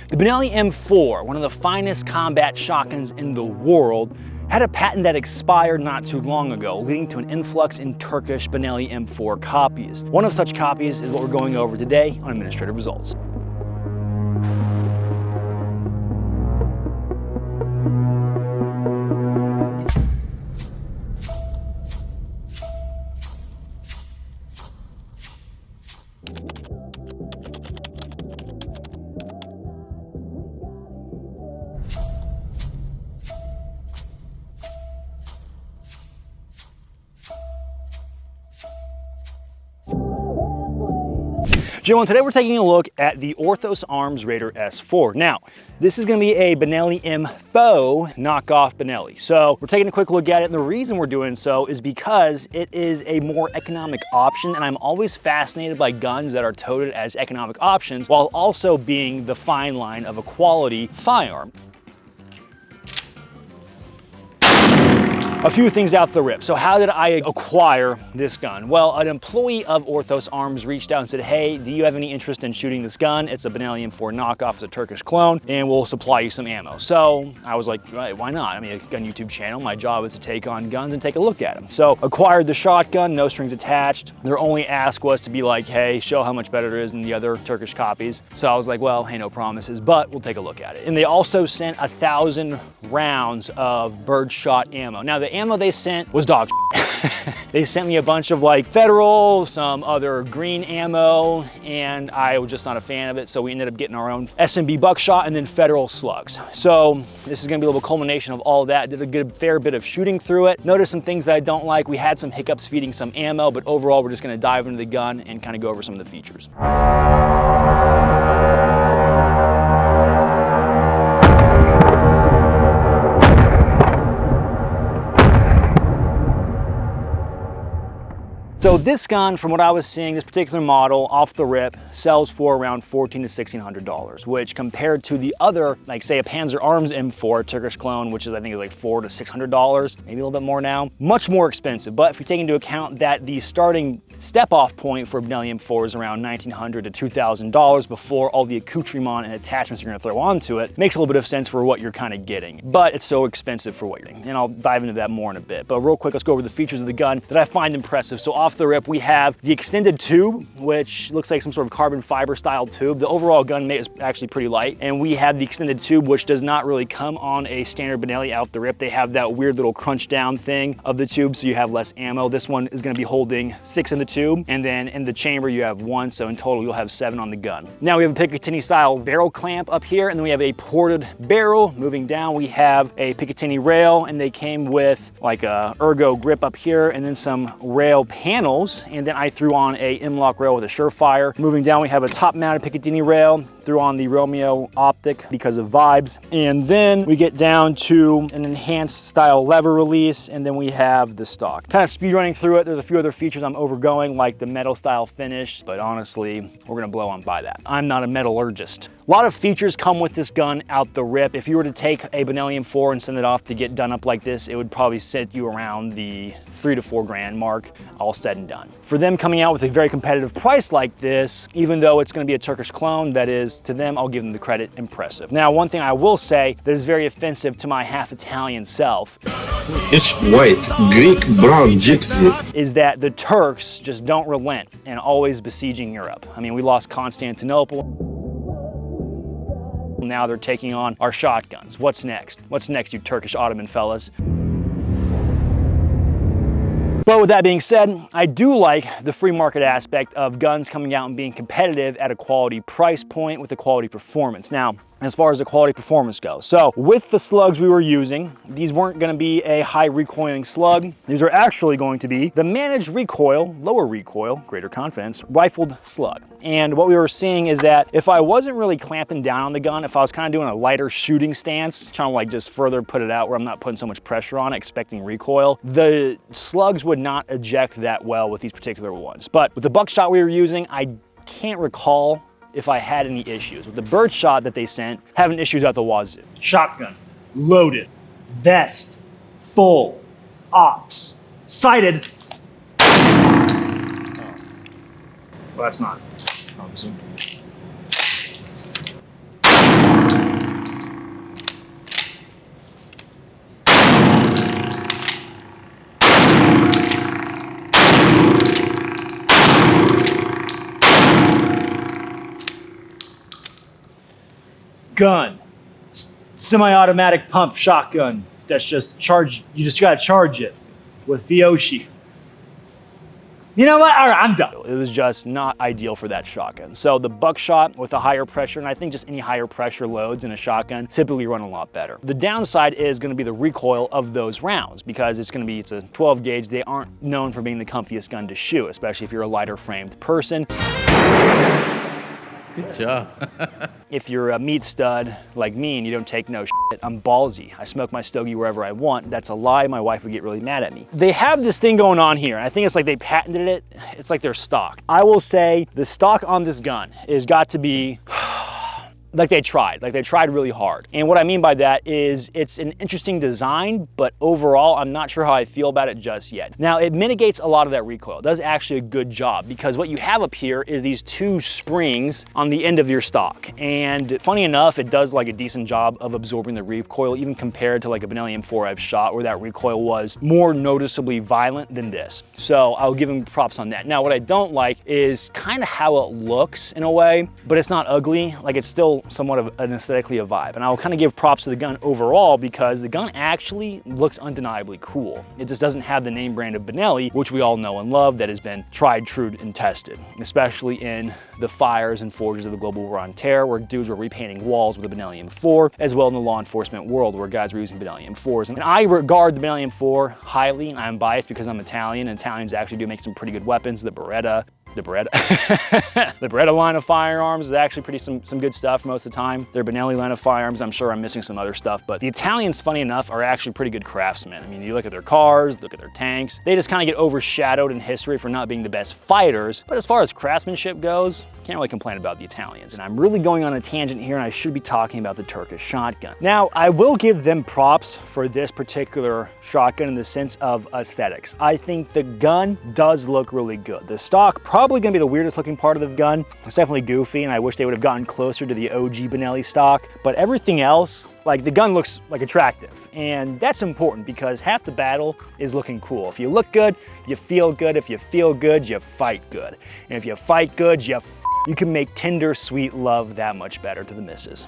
The Benelli M4, one of the finest combat shotguns in the world, had a patent that expired not too long ago, leading to an influx in Turkish Benelli M4 copies. One of such copies is what we're going over today on Administrative Results. Gentlemen, today we're taking a look at the Orthos Arms Raider S4. Now, this is going to be a Benelli M4 knockoff Benelli. So we're taking a quick look at it, and the reason we're doing so is because it is a more economic option, and I'm always fascinated by guns that are touted as economic options while also being the fine line of a quality firearm. A few things out the rip. So how did I acquire this gun? Well, an employee of Orthos Arms reached out and said, hey, do you have any interest in shooting this gun? It's a Benelli M4 knockoff, it's a Turkish clone, and we'll supply you some ammo. So I was like, right, why not? I mean, a gun YouTube channel, my job is to take on guns and take a look at them. So acquired the shotgun, no strings attached. Their only ask was to be like, hey, show how much better it is than the other Turkish copies. So I was like, well, hey, no promises, but we'll take a look at it. And they also sent 1,000 rounds of birdshot ammo. Now, the ammo they sent was dog shit. They sent me a bunch of like Federal, some other green ammo, and I was just not a fan of it, so we ended up getting our own SMB buckshot and then Federal slugs. So this is gonna be a little culmination of all that. Did a good fair bit of shooting through it. Noticed some things that I don't like. We had some hiccups feeding some ammo, but overall we're just gonna dive into the gun and kind of go over some of the features. So this gun, from what I was seeing, this particular model off the rip sells for around $1,400 to $1,600, which compared to the other, like say a Panzer Arms M4 Turkish clone, which is I think is like $400 to $600, maybe a little bit more now, much more expensive. But if you take into account that the starting step-off point for Benelli M4 is around $1,900 to $2,000 before all the accoutrement and attachments you're gonna throw onto it, makes a little bit of sense for what you're kind of getting. But it's so expensive for what you're getting, and I'll dive into that more in a bit. But real quick, let's go over the features of the gun that I find impressive. So off the rip, we have the extended tube, which looks like some sort of carbon fiber style tube. The overall gun mate is actually pretty light. And we have the extended tube, which does not really come on a standard Benelli out the rip. They have that weird little crunch down thing of the tube, so you have less ammo. This one is gonna be holding 6 in the tube, and then in the chamber you have 1, so in total you'll have 7 on the gun. Now we have a Picatinny style barrel clamp up here, and then we have a ported barrel. Moving down, we have a Picatinny rail, and they came with like a ergo grip up here, and then some rail panels. And then I threw on a M-LOK rail with a Surefire. Moving down, we have a top-mounted Picatinny rail. Threw on the Romeo optic because of vibes. And then we get down to an enhanced style lever release, and then we have the stock. Kind of speed running through it. There's a few other features I'm overgoing, like the metal style finish, but honestly, we're gonna blow on by that. I'm not a metallurgist. A lot of features come with this gun out the rip. If you were to take a Benelli M4 and send it off to get done up like this, it would probably set you around the $3 to $4 grand mark, all said and done. For them coming out with a very competitive price like this, even though it's gonna be a Turkish clone, that is, to them, I'll give them the credit, impressive. Now, one thing I will say that is very offensive to my half Italian self. It's white, Greek, brown, gypsy. Is that the Turks just don't relent and always besieging Europe. I mean, we lost Constantinople. Now they're taking on our shotguns. What's next? What's next, you Turkish Ottoman fellas? But with that being said, I do like the free market aspect of guns coming out and being competitive at a quality price point with a quality performance. Now, as far as the quality performance goes. So with the slugs we were using, these weren't gonna be a high recoiling slug. These are actually going to be the managed recoil, lower recoil, greater confidence, rifled slug. And what we were seeing is that if I wasn't really clamping down on the gun, if I was kind of doing a lighter shooting stance, trying to like just further put it out where I'm not putting so much pressure on it, expecting recoil, the slugs would not eject that well with these particular ones. But with the buckshot we were using, I can't recall if I had any issues. With the birdshot that they sent, having issues out the wazoo. Shotgun, loaded, vest, full, ops, sighted. Oh. Well, that's not, obviously. gun. Semi-automatic pump shotgun that's just charged. You just gotta charge it with Fioshi. You know what? All right, I'm done. It was just not ideal for that shotgun. So the buckshot with a higher pressure, and I think just any higher pressure loads in a shotgun typically run a lot better. The downside is gonna be the recoil of those rounds because it's a 12 gauge. They aren't known for being the comfiest gun to shoot, especially if you're a lighter framed person. Good job. If you're a meat stud like me and you don't take no shit, I'm ballsy. I smoke my stogie wherever I want. That's a lie. My wife would get really mad at me. They have this thing going on here. I think it's like they patented it. It's like their stock. I will say the stock on this gun has got to be like they tried really hard. And what I mean by that is it's an interesting design, but overall, I'm not sure how I feel about it just yet. Now, it mitigates a lot of that recoil. It does actually a good job because what you have up here is these two springs on the end of your stock. And funny enough, it does like a decent job of absorbing the recoil, even compared to like a Benelli M4 I've shot where that recoil was more noticeably violent than this. So I'll give him props on that. Now, what I don't like is kind of how it looks in a way, but it's not ugly. Like it's still somewhat of an aesthetically a vibe. And I'll kind of give props to the gun overall because the gun actually looks undeniably cool. It just doesn't have the name brand of Benelli, which we all know and love, that has been tried, true, and tested, especially in the fires and forges of the global war on terror, where dudes were repainting walls with a Benelli M4, as well in the law enforcement world where guys were using Benelli M4s. And I regard the Benelli M4 highly, and I'm biased because I'm Italian, and Italians actually do make some pretty good weapons. The Beretta line of firearms is actually some good stuff most of the time. Their Benelli line of firearms, I'm sure I'm missing some other stuff, but the Italians, funny enough, are actually pretty good craftsmen. I mean, you look at their cars, look at their tanks, they just kind of get overshadowed in history for not being the best fighters, but as far as craftsmanship goes, can't really complain about the Italians. And I'm really going on a tangent here, and I should be talking about the Turkish shotgun. Now, I will give them props for this particular shotgun in the sense of aesthetics. I think the gun does look really good. The stock, probably gonna be the weirdest looking part of the gun. It's definitely goofy, and I wish they would have gotten closer to the OG Benelli stock, but everything else, like the gun looks like attractive. And that's important because half the battle is looking cool. If you look good, you feel good. If you feel good, you fight good. And if you fight good, you can make tender, sweet love that much better to the missus.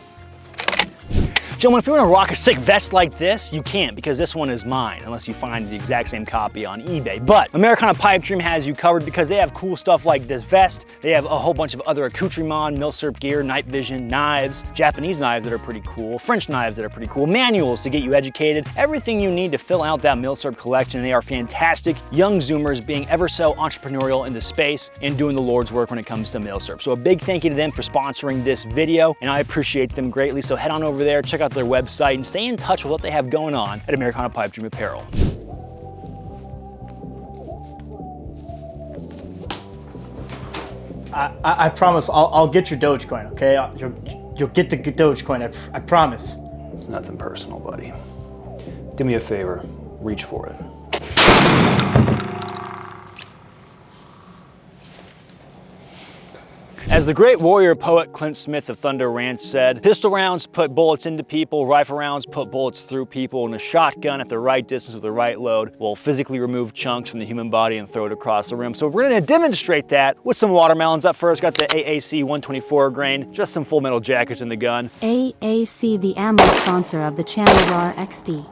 Gentlemen, if you want to rock a sick vest like this, you can't because this one is mine, unless you find the exact same copy on eBay. But Americana Pipedream has you covered because they have cool stuff like this vest. They have a whole bunch of other accoutrement, milsurp gear, night vision, knives, Japanese knives that are pretty cool, French knives that are pretty cool, manuals to get you educated, everything you need to fill out that milsurp collection. They are fantastic young Zoomers being ever so entrepreneurial in the space and doing the Lord's work when it comes to milsurp. So a big thank you to them for sponsoring this video, and I appreciate them greatly. So head on over there, check out their website, and stay in touch with what they have going on at Americana Pipedream Apparel. I promise I'll get your Dogecoin, okay? You'll get the Dogecoin, I promise. It's nothing personal, buddy. Do me a favor, reach for it. As the great warrior poet Clint Smith of Thunder Ranch said, pistol rounds put bullets into people, rifle rounds put bullets through people, and a shotgun at the right distance with the right load will physically remove chunks from the human body and throw it across the room. So we're gonna demonstrate that with some watermelons. Up first, got the AAC 124 grain, just some Full Metal Jackets in the gun. AAC, the ammo sponsor of the channel RAR XD.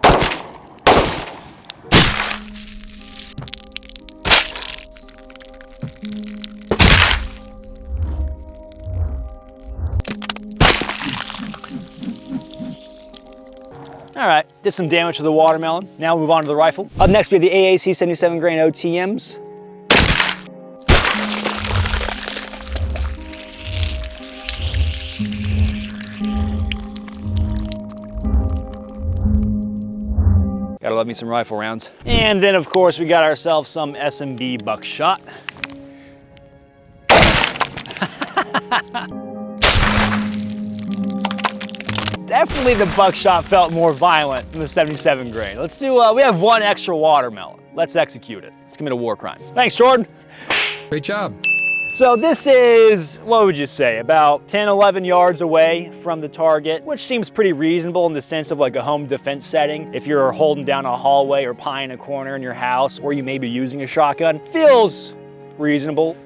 All right, did some damage to the watermelon. Now we'll move on to the rifle. Up next, we have the AAC 77 grain OTMs. Gotta love me some rifle rounds. And then of course, we got ourselves some SMB buckshot. Definitely the buckshot felt more violent than the 77 grain. Let's do, we have one extra watermelon. Let's execute it. Let's commit a war crime. Thanks, Jordan. Great job. So this is, what would you say, about 10, 11 yards away from the target, which seems pretty reasonable in the sense of like a home defense setting. If you're holding down a hallway or pieing a corner in your house, or you may be using a shotgun, feels reasonable.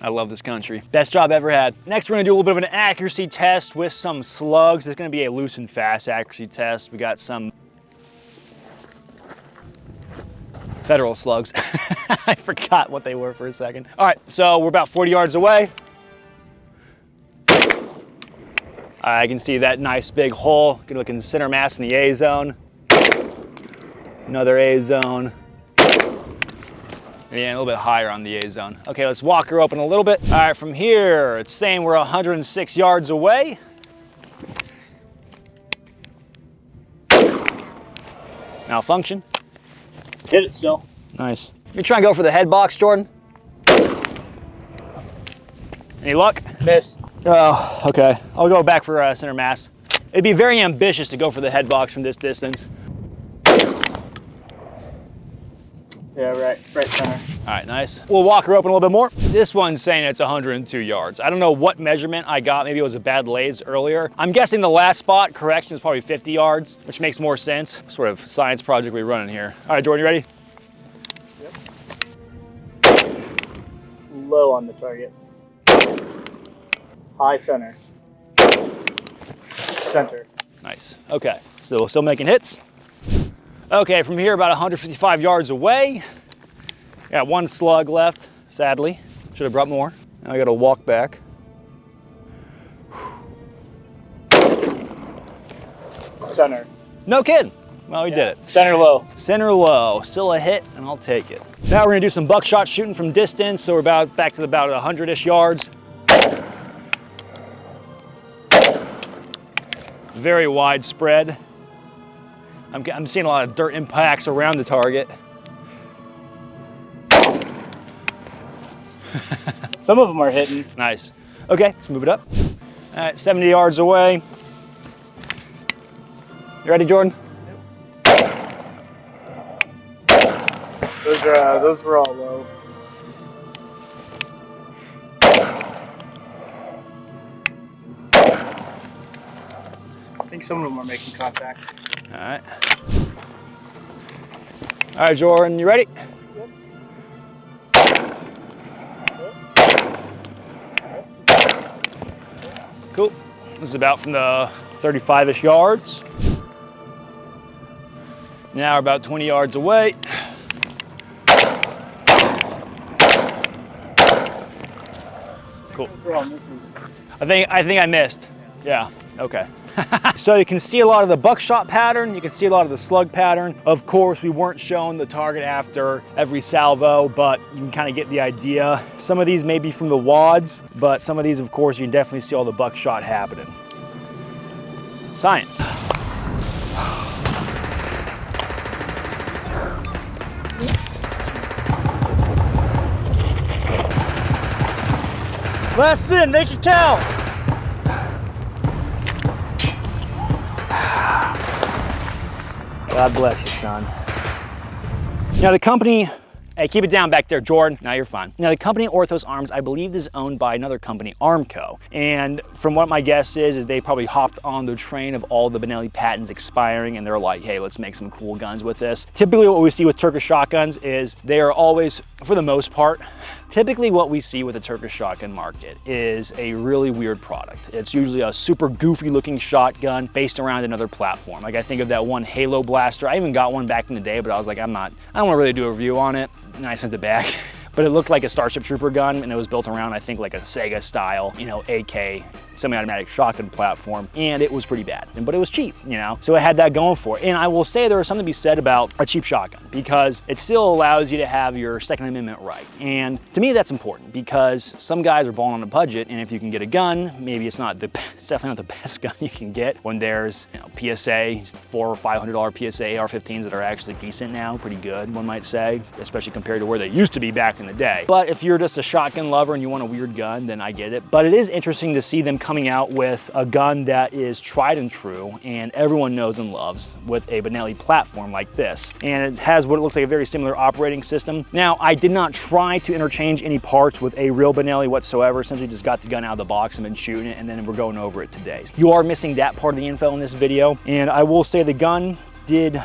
I love this country. Best job ever had. Next, we're gonna do a little bit of an accuracy test with some slugs. It's gonna be a loose and fast accuracy test. We got some federal slugs. I forgot what they were for a second. All right, so we're about 40 yards away. I can see that nice big hole. Good looking center mass in the A zone. Another A zone. Yeah, a little bit higher on the A zone. Okay, let's walk her open a little bit. All right, from here, it's saying we're 106 yards away. Malfunction. Hit it still. Nice. You're trying to go for the head box, Jordan? Any luck? Miss. Oh, okay. I'll go back for center mass. It'd be very ambitious to go for the head box from this distance. Yeah, right center. All right, nice. We'll walk her open a little bit more. This one's saying it's 102 yards. I don't know what measurement I got. Maybe it was a bad lathe earlier. I'm guessing the last spot correction is probably 50 yards, which makes more sense. Sort of science project we're running here. All right, Jordan, you ready? Yep. Low on the target. High center. Center. Nice. Okay, so we're still making hits. Okay, from here about 155 yards away. Got one slug left, sadly. Should have brought more. Now I gotta walk back. Center. No kidding. Well, we did it. Center low. Center low, still a hit, and I'll take it. Now we're gonna do some buckshot shooting from distance, so we're back to about 100-ish yards. Very widespread. I'm seeing a lot of dirt impacts around the target. Some of them are hitting. Nice. Okay, let's move it up. All right, 70 yards away. You ready, Jordan? Those were all low. I think some of them are making contact. All right. All right, Jordan, you ready? Cool. This is about from the 35-ish yards. Now we're about 20 yards away. Cool. I think I missed. Yeah, okay. So you can see a lot of the buckshot pattern, you can see a lot of the slug pattern. Of course, we weren't showing the target after every salvo, but you can kind of get the idea. Some of these may be from the wads, but some of these, of course, you can definitely see all the buckshot happening. Science. Last in, make it count. God bless you, son. Now the company, hey, keep it down back there, Jordan. Now you're fine. Now the company Orthos Arms, I believe, is owned by another company, Armco. And from what my guess is they probably hopped on the train of all the Benelli patents expiring, and they're like, hey, let's make some cool guns with this. Typically what we see with Turkish shotguns is they are always, for the most part, typically what we see with the Turkish shotgun market is a really weird product. It's usually a super goofy looking shotgun based around another platform. Like I think of that one Halo blaster. I even got one back in the day, but I was like, I don't want to really do a review on it. And I sent it back. But it looked like a Starship Trooper gun, and it was built around, I think, like a Sega style, you know, AK semi-automatic shotgun platform, and it was pretty bad. But it was cheap, you know, so it had that going for it. And I will say there is something to be said about a cheap shotgun, because it still allows you to have your Second Amendment right. And to me, that's important, because some guys are balling on a budget, and if you can get a gun, maybe it's definitely not the best gun you can get when there's, you know, PSA, $400 or $500 PSA AR-15s that are actually decent now, pretty good, one might say, especially compared to where they used to be back in the day. But if you're just a shotgun lover and you want a weird gun, then I get it. But it is interesting to see them coming out with a gun that is tried and true and everyone knows and loves with a Benelli platform like this. And it has what looks like a very similar operating system. Now, I did not try to interchange any parts with a real Benelli whatsoever. Essentially just got the gun out of the box and been shooting it, and then we're going over it today. You are missing that part of the info in this video, and I will say the gun did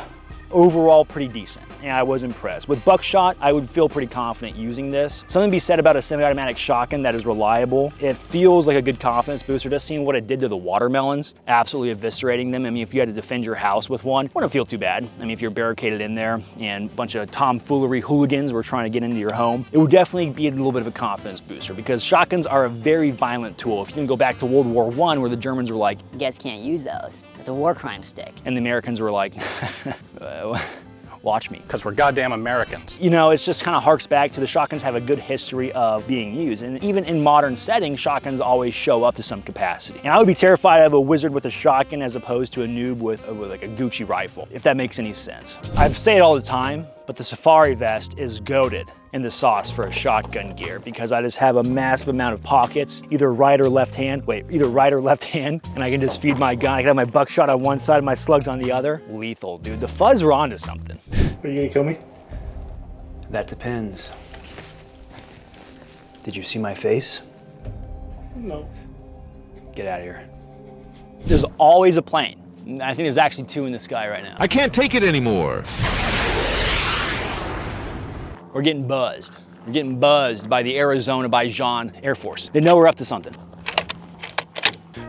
overall pretty decent. and I was impressed. With buckshot, I would feel pretty confident using this. Something to be said about a semi-automatic shotgun that is reliable. It feels like a good confidence booster. Just seeing what it did to the watermelons, absolutely eviscerating them. I mean, if you had to defend your house with one, it wouldn't feel too bad. I mean, if you're barricaded in there and a bunch of tomfoolery hooligans were trying to get into your home, it would definitely be a little bit of a confidence booster because shotguns are a very violent tool. If you can go back to World War I, where the Germans were like, you guys can't use those. It's a war crime stick. And the Americans were like, watch me. Because we're goddamn Americans. You know, it's just kind of harks back to the shotguns have a good history of being used. And even in modern settings, shotguns always show up to some capacity. And I would be terrified of a wizard with a shotgun as opposed to a noob with like a Gucci rifle, if that makes any sense. I say it all the time, but the safari vest is goated in the sauce for a shotgun gear because I just have a massive amount of pockets, either right or left hand, and I can just feed my gun. I can have my buckshot on one side, my slugs on the other. Lethal, dude. The fuzz were onto something. Are you gonna kill me? That depends. Did you see my face? No. Get out of here. There's always a plane. I think there's actually two in the sky right now. I can't take it anymore. We're getting buzzed. We're getting buzzed by the Arizona by Jean Air Force. They know we're up to something.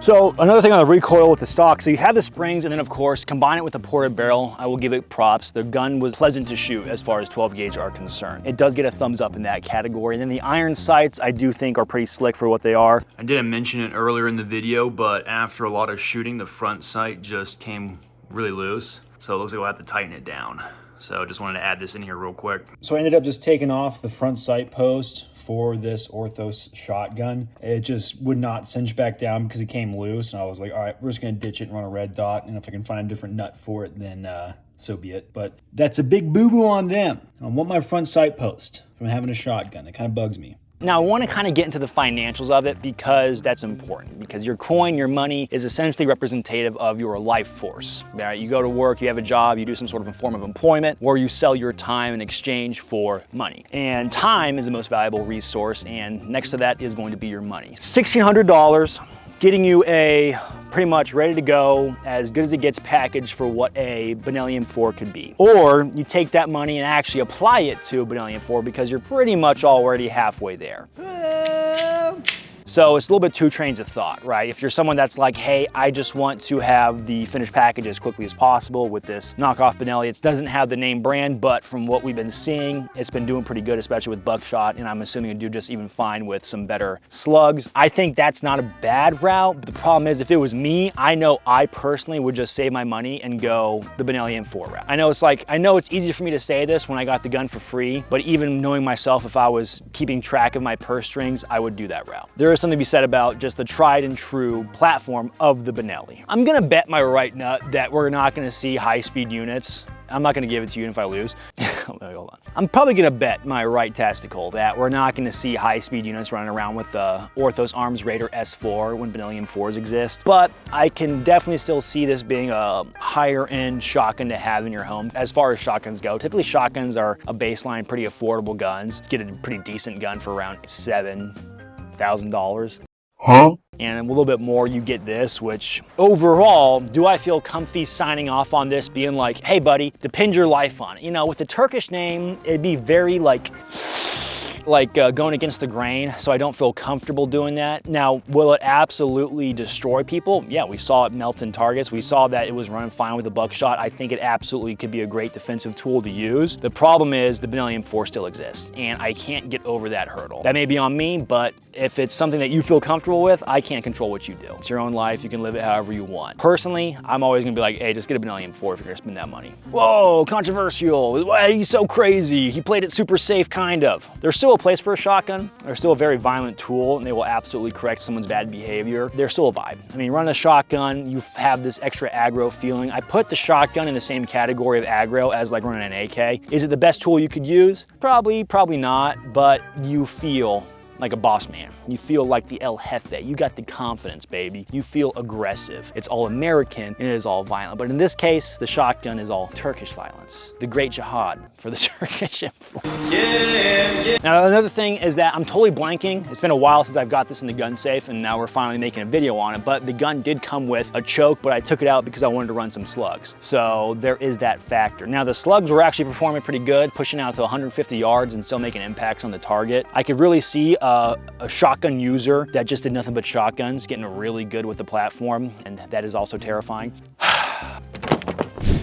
So another thing on the recoil with the stock, so you have the springs and then of course, combine it with the ported barrel. I will give it props. The gun was pleasant to shoot as far as 12 gauge are concerned. It does get a thumbs up in that category. And then the iron sights, I do think are pretty slick for what they are. I didn't mention it earlier in the video, but after a lot of shooting, the front sight just came really loose. So it looks like we'll have to tighten it down. So just wanted to add this in here real quick. So I ended up just taking off the front sight post for this Orthos shotgun. It just would not cinch back down because it came loose. And I was like, all right, we're just gonna ditch it and run a red dot. And if I can find a different nut for it, then so be it. But that's a big boo-boo on them. I want my front sight post from having a shotgun. It kind of bugs me. Now I want to kind of get into the financials of it because that's important because your coin, your money is essentially representative of your life force. Right? You go to work, you have a job, you do some sort of a form of employment or you sell your time in exchange for money. And time is the most valuable resource and next to that is going to be your money. $1,600 getting you a pretty much ready to go, as good as it gets packaged for what a Benelli M4 could be. Or you take that money and actually apply it to a Benelli M4 because you're pretty much already halfway there. So it's a little bit two trains of thought, right? If you're someone that's like, hey, I just want to have the finished package as quickly as possible with this knockoff Benelli. It doesn't have the name brand, but from what we've been seeing, it's been doing pretty good, especially with buckshot, and I'm assuming it'll do just even fine with some better slugs. I think that's not a bad route, but the problem is if it was me, I know I personally would just save my money and go the Benelli M4 route. I know it's easy for me to say this when I got the gun for free, but even knowing myself, if I was keeping track of my purse strings, I would do that route. There is something to be said about just the tried and true platform of the Benelli. I'm gonna bet my right nut that we're not gonna see high-speed units. I'm not gonna give it to you if I lose. Hold on. I'm probably gonna bet my right testicle that we're not gonna see high-speed units running around with the Orthos Arms Raider S4 when Benelli M4s exist. But I can definitely still see this being a higher-end shotgun to have in your home. As far as shotguns go, typically shotguns are a baseline, pretty affordable guns. Get a pretty decent gun for around $7,000. Huh? And a little bit more, you get this, which overall, do I feel comfy signing off on this being like, hey buddy, depend your life on it. You know, with the Turkish name, it'd be very like going against the grain, so I don't feel comfortable doing that. Now, will it absolutely destroy people? Yeah, we saw it melt in targets. We saw that it was running fine with the buckshot. I think it absolutely could be a great defensive tool to use. The problem is the Benelli M4 still exists, and I can't get over that hurdle. That may be on me, but if it's something that you feel comfortable with, I can't control what you do. It's your own life. You can live it however you want. Personally, I'm always gonna be like, hey, just get a Benelli M4 if you're gonna spend that money. Whoa, controversial. Why he's so crazy? He played it super safe, kind of. There's still a place for a shotgun. They're still a very violent tool and they will absolutely correct someone's bad behavior. They're still a vibe. I mean, running a shotgun, you have this extra aggro feeling. I put the shotgun in the same category of aggro as like running an AK. Is it the best tool you could use? Probably not, but you feel like a boss man. You feel like the El Jefe. You got the confidence, baby. You feel aggressive. It's all American and it is all violent. But in this case, the shotgun is all Turkish violence. The great jihad for the Turkish M4. Yeah. Now another thing is that I'm totally blanking. It's been a while since I've got this in the gun safe and now we're finally making a video on it, but the gun did come with a choke, but I took it out because I wanted to run some slugs. So there is that factor. Now the slugs were actually performing pretty good, pushing out to 150 yards and still making impacts on the target. I could really see a shotgun user that just did nothing but shotguns getting really good with the platform, and that is also terrifying.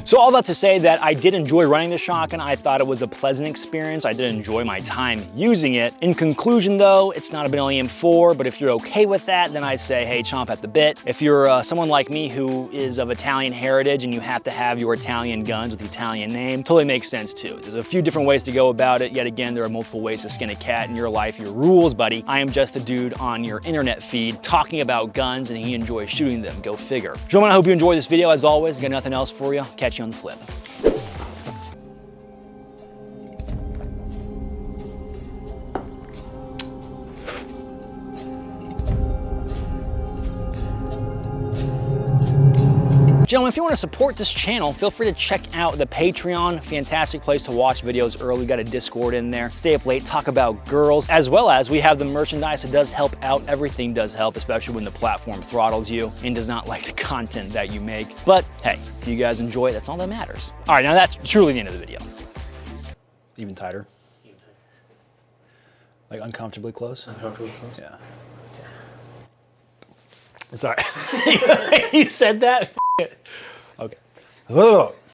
So all that to say that I did enjoy running the shotgun. I thought it was a pleasant experience. I did enjoy my time using it. In conclusion though, it's not a Benelli M4, but if you're okay with that, then I'd say, hey, chomp at the bit. If you're someone like me who is of Italian heritage and you have to have your Italian guns with the Italian name, totally makes sense too. There's a few different ways to go about it. Yet again, there are multiple ways to skin a cat in your life, your rules, buddy. I am just a dude on your internet feed talking about guns and he enjoys shooting them. Go figure. Gentlemen, I hope you enjoyed this video. As always, got nothing else for you. Catch you on the flip. Gentlemen, if you want to support this channel, feel free to check out the Patreon. Fantastic place to watch videos early. Got a Discord in there. Stay up late, talk about girls, as well as we have the merchandise. It does help out. Everything does help, especially when the platform throttles you and does not like the content that you make. But hey, if you guys enjoy it, that's all that matters. All right, now that's truly the end of the video. Even tighter. Like uncomfortably close? Uncomfortably close? Yeah. Sorry. You said that? Okay. Ugh.